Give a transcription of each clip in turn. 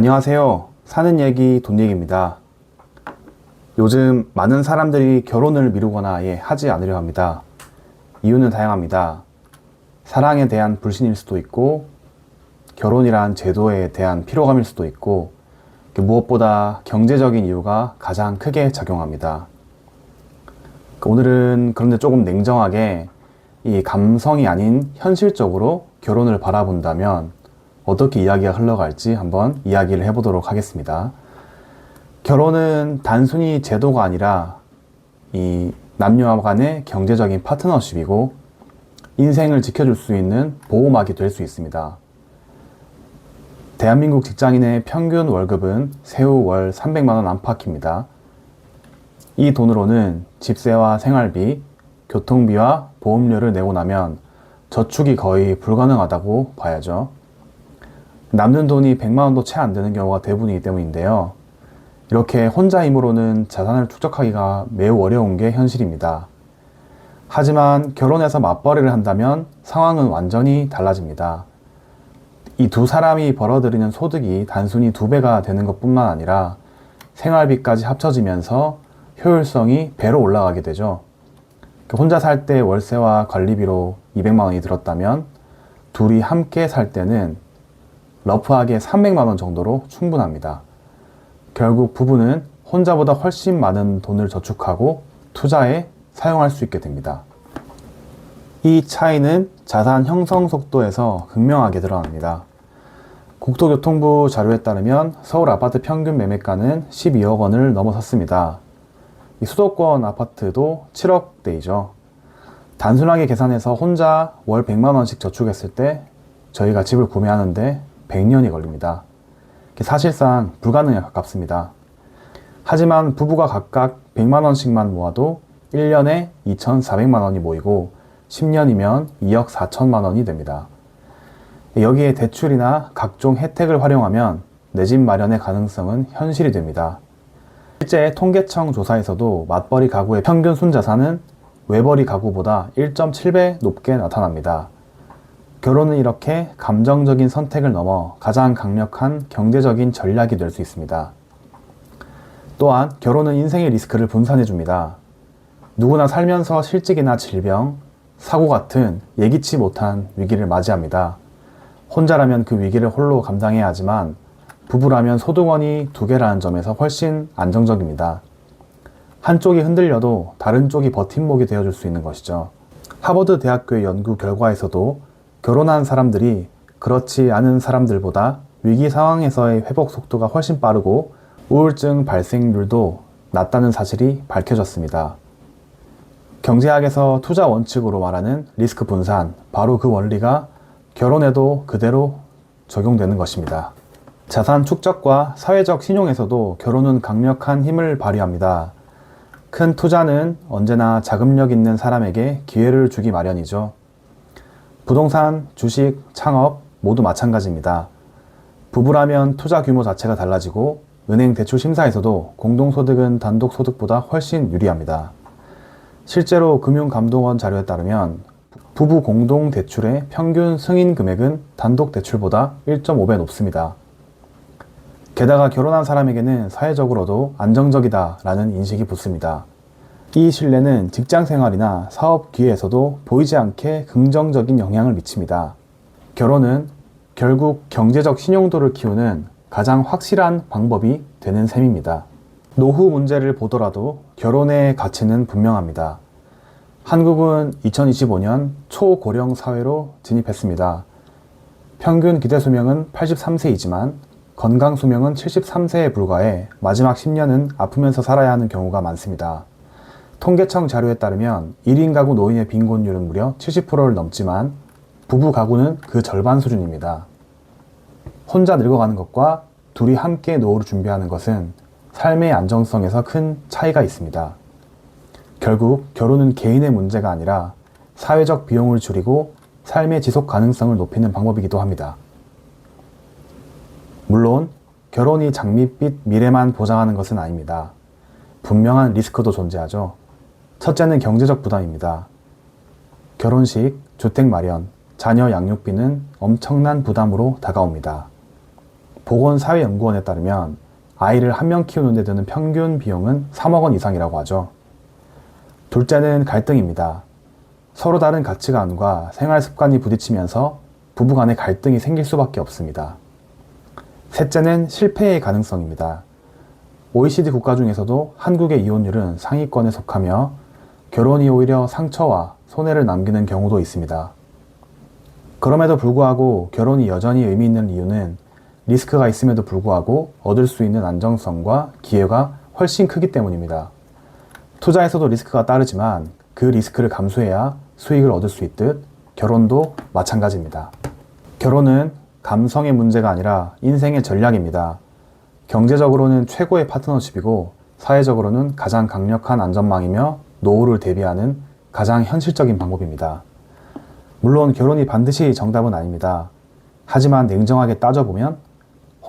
안녕하세요. 사는 얘기, 돈 얘기입니다. 요즘 많은 사람들이 결혼을 미루거나 아예 하지 않으려 합니다. 이유는 다양합니다. 사랑에 대한 불신일 수도 있고, 결혼이란 제도에 대한 피로감일 수도 있고, 무엇보다 경제적인 이유가 가장 크게 작용합니다. 오늘은 그런데 조금 냉정하게 이 감성이 아닌 현실적으로 결혼을 바라본다면 어떻게 이야기가 흘러갈지 한번 이야기를 해보도록 하겠습니다. 결혼은 단순히 제도가 아니라 이 남녀 간의 경제적인 파트너십이고 인생을 지켜줄 수 있는 보호막이 될 수 있습니다. 대한민국 직장인의 평균 월급은 세후 월 300만 원 안팎입니다. 이 돈으로는 집세와 생활비, 교통비와 보험료를 내고 나면 저축이 거의 불가능하다고 봐야죠. 남는 돈이 100만 원도 채 안 되는 경우가 대부분이기 때문인데요. 이렇게 혼자 힘으로는 자산을 축적하기가 매우 어려운 게 현실입니다. 하지만 결혼해서 맞벌이를 한다면 상황은 완전히 달라집니다. 이 두 사람이 벌어들이는 소득이 단순히 2배가 되는 것뿐만 아니라 생활비까지 합쳐지면서 효율성이 배로 올라가게 되죠. 혼자 살 때 월세와 관리비로 200만 원이 들었다면 둘이 함께 살 때는 러프하게 300만 원 정도로 충분합니다. 결국 부부는 혼자보다 훨씬 많은 돈을 저축하고 투자에 사용할 수 있게 됩니다. 이 차이는 자산 형성 속도에서 극명하게 드러납니다. 국토교통부 자료에 따르면 서울 아파트 평균 매매가는 12억 원을 넘어섰습니다. 이 수도권 아파트도 7억대이죠. 단순하게 계산해서 혼자 월 100만 원씩 저축했을 때 저희가 집을 구매하는데 100년이 걸립니다. 사실상 불가능에 가깝습니다. 하지만 부부가 각각 100만 원씩만 모아도 1년에 2,400만 원이 모이고 10년이면 2억 4천만 원이 됩니다. 여기에 대출이나 각종 혜택을 활용하면 내 집 마련의 가능성은 현실이 됩니다. 실제 통계청 조사에서도 맞벌이 가구의 평균 순자산은 외벌이 가구보다 1.7배 높게 나타납니다. 결혼은 이렇게 감정적인 선택을 넘어 가장 강력한 경제적인 전략이 될 수 있습니다. 또한 결혼은 인생의 리스크를 분산해 줍니다. 누구나 살면서 실직이나 질병, 사고 같은 예기치 못한 위기를 맞이합니다. 혼자라면 그 위기를 홀로 감당해야 하지만 부부라면 소득원이 2개라는 점에서 훨씬 안정적입니다. 한쪽이 흔들려도 다른 쪽이 버팀목이 되어줄 수 있는 것이죠. 하버드 대학교의 연구 결과에서도 결혼한 사람들이 그렇지 않은 사람들보다 위기 상황에서의 회복 속도가 훨씬 빠르고 우울증 발생률도 낮다는 사실이 밝혀졌습니다. 경제학에서 투자 원칙으로 말하는 리스크 분산, 바로 그 원리가 결혼에도 그대로 적용되는 것입니다. 자산 축적과 사회적 신용에서도 결혼은 강력한 힘을 발휘합니다. 큰 투자는 언제나 자금력 있는 사람에게 기회를 주기 마련이죠. 부동산, 주식, 창업 모두 마찬가지입니다. 부부라면 투자 규모 자체가 달라지고 은행 대출 심사에서도 공동소득은 단독소득보다 훨씬 유리합니다. 실제로 금융감독원 자료에 따르면 부부 공동대출의 평균 승인 금액은 단독대출보다 1.5배 높습니다. 게다가 결혼한 사람에게는 사회적으로도 안정적이다라는 인식이 붙습니다. 이 신뢰는 직장생활이나 사업 기회에서도 보이지 않게 긍정적인 영향을 미칩니다. 결혼은 결국 경제적 신용도를 키우는 가장 확실한 방법이 되는 셈입니다. 노후 문제를 보더라도 결혼의 가치는 분명합니다. 한국은 2025년 초고령 사회로 진입했습니다. 평균 기대 수명은 83세이지만 건강 수명은 73세에 불과해 마지막 10년은 아프면서 살아야 하는 경우가 많습니다. 통계청 자료에 따르면 1인 가구 노인의 빈곤율은 무려 70%를 넘지만 부부 가구는 그 절반 수준입니다. 혼자 늙어가는 것과 둘이 함께 노후를 준비하는 것은 삶의 안정성에서 큰 차이가 있습니다. 결국 결혼은 개인의 문제가 아니라 사회적 비용을 줄이고 삶의 지속 가능성을 높이는 방법이기도 합니다. 물론 결혼이 장밋빛 미래만 보장하는 것은 아닙니다. 분명한 리스크도 존재하죠. 첫째는 경제적 부담입니다. 결혼식, 주택 마련, 자녀 양육비는 엄청난 부담으로 다가옵니다. 보건사회연구원에 따르면 아이를 한 명 키우는 데 드는 평균 비용은 3억 원 이상이라고 하죠. 둘째는 갈등입니다. 서로 다른 가치관과 생활 습관이 부딪히면서 부부 간의 갈등이 생길 수밖에 없습니다. 셋째는 실패의 가능성입니다. OECD 국가 중에서도 한국의 이혼율은 상위권에 속하며 결혼이 오히려 상처와 손해를 남기는 경우도 있습니다. 그럼에도 불구하고 결혼이 여전히 의미 있는 이유는 리스크가 있음에도 불구하고 얻을 수 있는 안정성과 기회가 훨씬 크기 때문입니다. 투자에서도 리스크가 따르지만 그 리스크를 감수해야 수익을 얻을 수 있듯 결혼도 마찬가지입니다. 결혼은 감성의 문제가 아니라 인생의 전략입니다. 경제적으로는 최고의 파트너십이고 사회적으로는 가장 강력한 안전망이며 노후를 대비하는 가장 현실적인 방법입니다. 물론 결혼이 반드시 정답은 아닙니다. 하지만 냉정하게 따져보면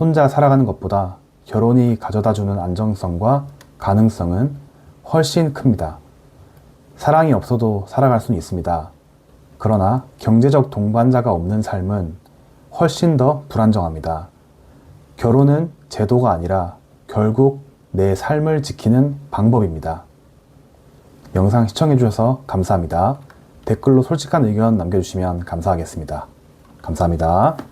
혼자 살아가는 것보다 결혼이 가져다주는 안정성과 가능성은 훨씬 큽니다. 사랑이 없어도 살아갈 수는 있습니다. 그러나 경제적 동반자가 없는 삶은 훨씬 더 불안정합니다. 결혼은 제도가 아니라 결국 내 삶을 지키는 방법입니다. 영상 시청해주셔서 감사합니다. 댓글로 솔직한 의견 남겨주시면 감사하겠습니다. 감사합니다.